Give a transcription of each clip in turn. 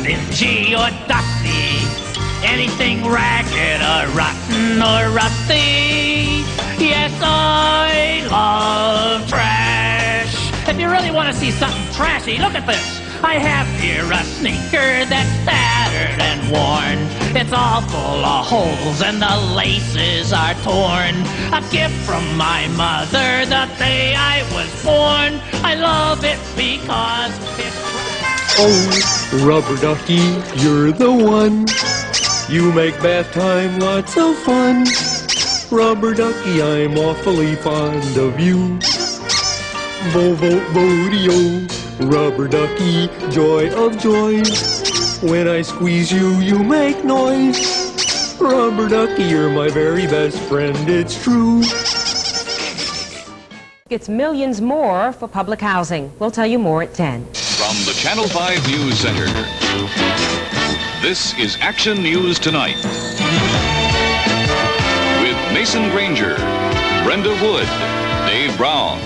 dingy or dusty, anything ragged or rotten or rusty. Yes, I love trash. If you really want to see something trashy, look at this. I have here a sneaker that's tattered and worn. It's all full of holes and the laces are torn. A gift from my mother the day I was born. I love it because it's... Oh, Rubber Ducky, you're the one. You make bath time lots of fun. Rubber Ducky, I'm awfully fond of you. Vo-vo-vo-dee-o, Rubber Ducky, joy of joys. When I squeeze you, you make noise. Rubber Ducky, you're my very best friend, it's true. It's millions more for public housing. We'll tell you more at 10. From the Channel 5 News Center, this is Action News Tonight. With Mason Granger, Brenda Wood, Dave Brown,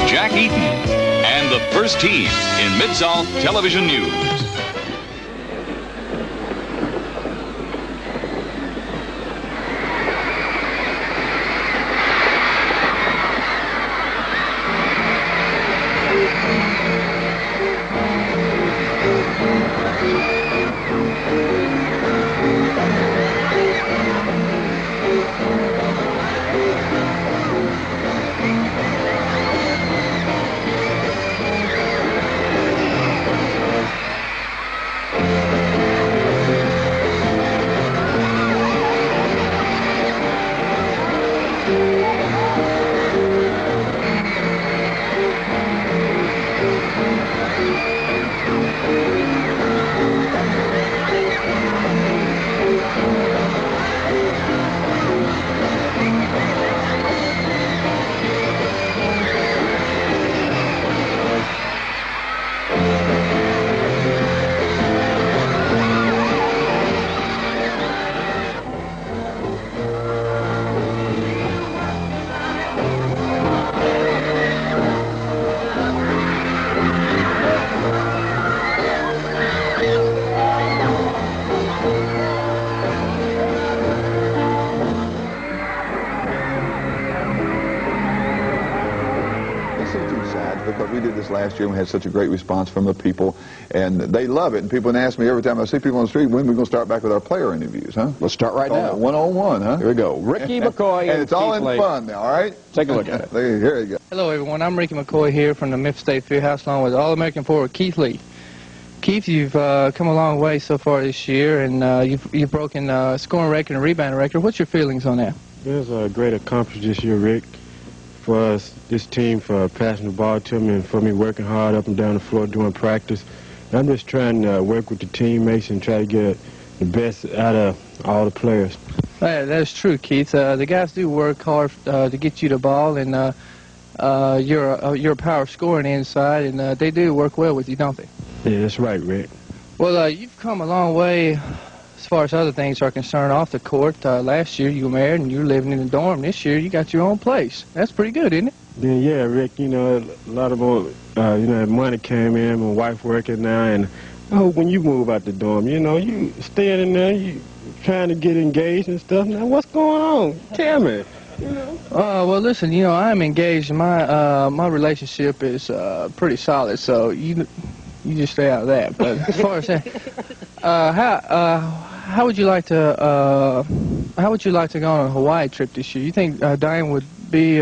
Jack Eaton, and the first team in Mid-South Television News. Because we did this last year and we had such a great response from the people, and they love it. And people ask me every time I see people on the street, when are we going to start back with our player interviews, huh? Let's start right now. 101, huh? Here we go. Ricky McCoy and it's all in fun now, all right? Take a look at it. Here you go. Hello, everyone. I'm Ricky McCoy here from the Memphis State Fieldhouse, along with All-American forward Keith Lee. Keith, you've come a long way so far this year, and you've broken scoring record and rebounding record. What's your feelings on that? It was a great accomplishment this year, Rick, for us, this team, for passing the ball to me and for me working hard up and down the floor doing practice. And I'm just trying to work with the teammates and try to get the best out of all the players. That's true, Keith. The guys do work hard to get you the ball, and you're a power scoring inside, and they do work well with you, don't they? Yeah, that's right, Rick. Well, you've come a long way as far as other things are concerned off the court. Last year you were married and you were living in a dorm. This year you got your own place. That's pretty good, isn't it? Then, yeah, Rick, you know, a lot of more, money came in, my wife working now, and I hope when you move out the dorm, you know, you staying in there, you trying to get engaged and stuff. Now, what's going on? Tell me. You know? Well, listen, you know, I'm engaged. My relationship is pretty solid, so you just stay out of that. But as far as that, how would you like to go on a Hawaii trip this year? You think Diane would be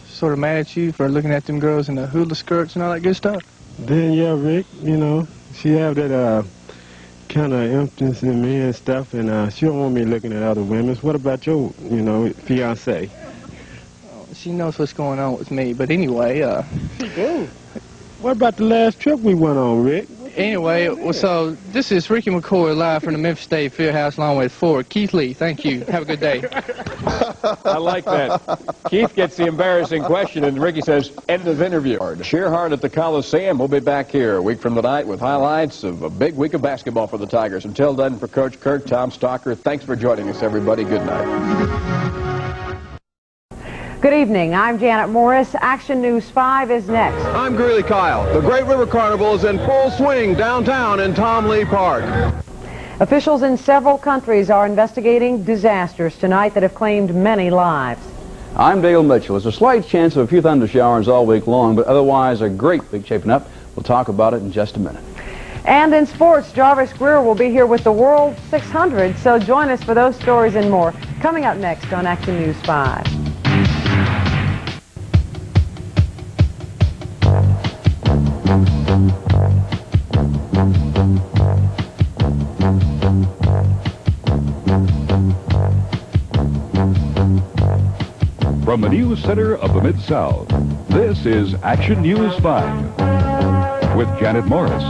sort of mad at you for looking at them girls in the hula skirts and all that good stuff? Then, yeah, Rick, you know, she have that kind of emptiness in me and stuff, and she don't want me looking at other women. What about your, fiance? Oh, she knows what's going on with me, but anyway, She do. What about the last trip we went on, Rick? Anyway, well, so this is Ricky McCoy live from the Memphis State Fieldhouse along with forward Keith Lee. Thank you. Have a good day. I like that. Keith gets the embarrassing question, and Ricky says, end of interview. Cheer hard at the Coliseum. We'll be back here a week from tonight with highlights of a big week of basketball for the Tigers. Until then, for Coach Kirk, Tom Stalker, thanks for joining us, everybody. Good night. Good evening. I'm Janet Morris. Action News 5 is next. I'm Greeley Kyle. The Great River Carnival is in full swing downtown in Tom Lee Park. Officials in several countries are investigating disasters tonight that have claimed many lives. I'm Dale Mitchell. There's a slight chance of a few thunder showers all week long, but otherwise a great week shaping up. We'll talk about it in just a minute. And in sports, Jarvis Greer will be here with the World 600, so join us for those stories and more. Coming up next on Action News 5. From the news center of the Mid-South, this is Action News 5 with Janet Morris,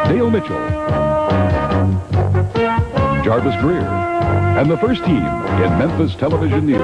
Dale Mitchell, Jarvis Greer, and the first team in Memphis television news.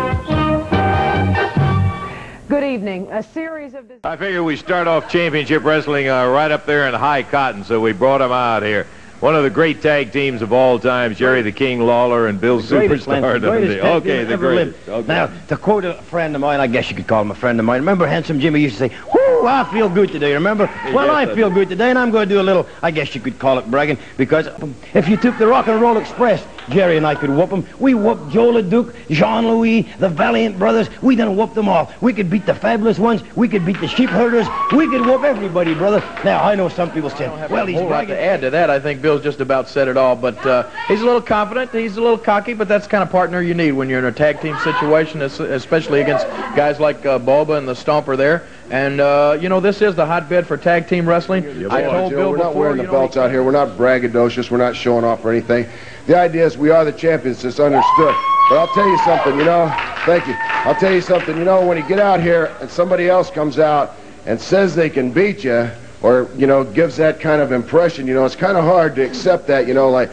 Good evening. A series of... I figure we start off championship wrestling right up there in high cotton, so we brought them out here. One of the great tag teams of all time, Jerry the King Lawler and Bill Superstar. Okay, the greatest. Okay. Now, to quote a friend of mine, I guess you could call him a friend of mine. Remember Handsome Jimmy used to say, "Whoo, I feel good today." Remember? Well, I feel good today, and I'm going to do a little, I guess you could call it bragging, because if you took the Rock and Roll Express, Jerry and I could whoop them. We whooped Joe LeDuc, Jean-Louis, the Valiant Brothers. We done whooped them all. We could beat the Fabulous Ones. We could beat the Sheep Herders. We could whoop everybody, brother. Now, I know some people say, well, he's bragging. To add to that, I think Bill's just about said it all, but he's a little confident, he's a little cocky, but that's the kind of partner you need when you're in a tag team situation, especially against guys like Bulba and the Stomper there. And, you know, this is the hotbed for tag team wrestling. I told Bill we're before, not wearing the belts out here. We're not braggadocious. We're not showing off or anything. The idea is we are the champions. It's understood. But I'll tell you something, you know. Thank you. I'll tell you something, you know, when you get out here and somebody else comes out and says they can beat you, or, you know, gives that kind of impression, you know, it's kind of hard to accept that, you know, like,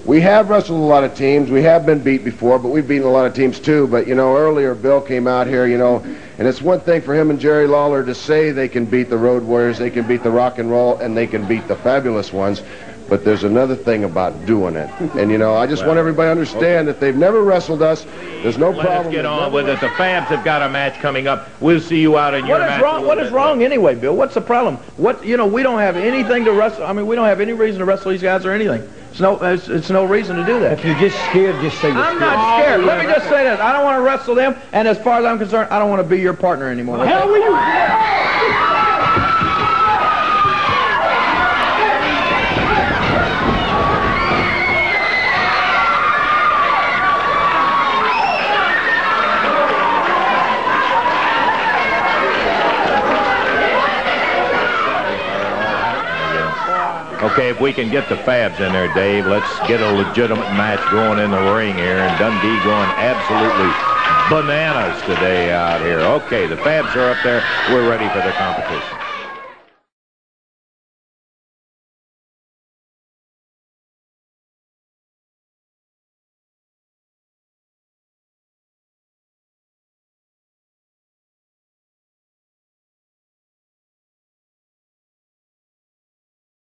we have wrestled a lot of teams. We have been beat before, but we've beaten a lot of teams too. But, you know, earlier Bill came out here, you know, and it's one thing for him and Jerry Lawler to say they can beat the Road Warriors, they can beat the Rock and Roll, and they can beat the Fabulous Ones. But there's another thing about doing it. And, you know, I just want everybody to understand that they've never wrestled us. There's no problem. Let's get on with it. The Fabs have got a match coming up. We'll see you out in your match. What is wrong anyway, Bill? What's the problem? What, you know, we don't have anything to wrestle. I mean, we don't have any reason to wrestle these guys or anything. It's no reason to do that. If you're just scared, just say you're scared. I'm not scared. Let me just say this. I don't want to wrestle them, and as far as I'm concerned, I don't want to be your partner anymore. Hell will you? Okay, if we can get the Fabs in there, Dave, let's get a legitimate match going in the ring here. And Dundee going absolutely bananas today out here. Okay, the Fabs are up there. We're ready for the competition.